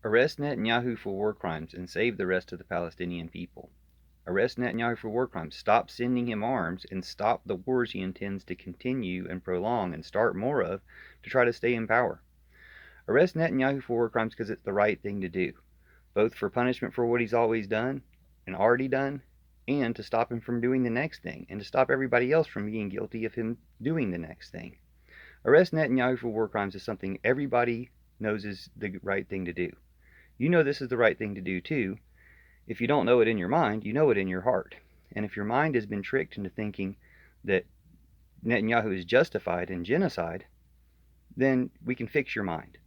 Arrest Netanyahu for war crimes and save the rest of the Palestinian people. Arrest Netanyahu for war crimes. Stop sending him arms and stop the wars he intends to continue and prolong and start more of to try to stay in power. Arrest Netanyahu for war crimes because it's the right thing to do, both for punishment for what he's always done and already done, and to stop him from doing the next thing, and to stop everybody else from being guilty of him doing the next thing. Arrest Netanyahu for war crimes is something everybody knows is the right thing to do. You know this is the right thing to do too. If you don't know it in your mind, you know it in your heart. And if your mind has been tricked into thinking that Netanyahu is justified in genocide, then we can fix your mind.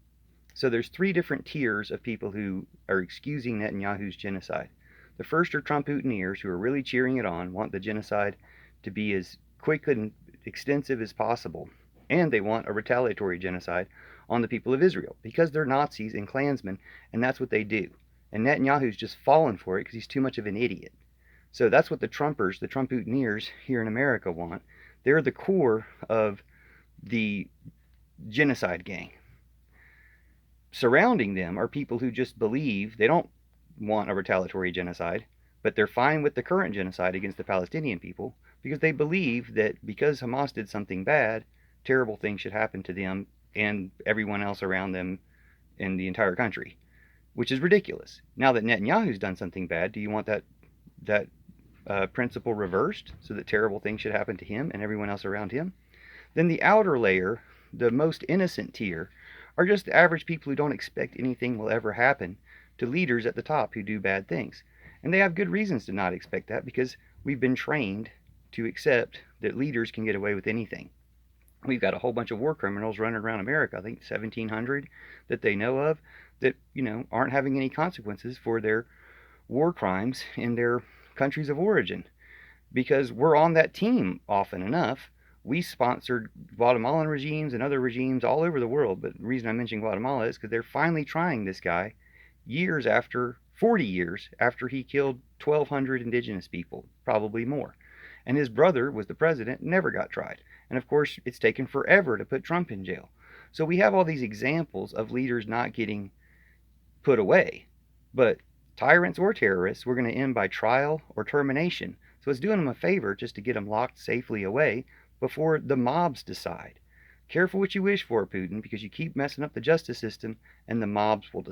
So there's three different tiers of people who are excusing Netanyahu's genocide. The first are Trump-Putiners who are really cheering it on, want the genocide to be as quick and extensive as possible, and they want a retaliatory genocide on the people of Israel because they're Nazis and Klansmen, and that's what they do. And Netanyahu's just fallen for it because he's too much of an idiot. So that's what the Trumpers, the Trump-Putiners here in America want. They're the core of the genocide gang. Surrounding them are people who just believe they don't want a retaliatory genocide, but they're fine with the current genocide against the Palestinian people because they believe that because Hamas did something bad, terrible things should happen to them and everyone else around them in the entire country, which is ridiculous. Now that Netanyahu's done something bad, do you want that principle reversed so that terrible things should happen to him and everyone else around him? Then the outer layer, the most innocent tier, are just the average people who don't expect anything will ever happen to leaders at the top who do bad things. And they have good reasons to not expect that because we've been trained to accept that leaders can get away with anything. We've got a whole bunch of war criminals running around America, I think 1,700 that they know of, that, aren't having any consequences for their war crimes in their countries of origin because we're on that team often enough. We sponsored Guatemalan regimes and other regimes all over the world, but the reason I mention Guatemala is because they're finally trying this guy 40 years after he killed 1,200 indigenous people, probably more. And his brother was the president, never got tried. And of course, it's taken forever to put Trump in jail. So we have all these examples of leaders not getting put away. But tyrants or terrorists, we're going to end by trial or termination. So it's doing them a favor just to get them locked safely away before the mobs decide. Careful what you wish for, Putin, because you keep messing up the justice system and the mobs will decide.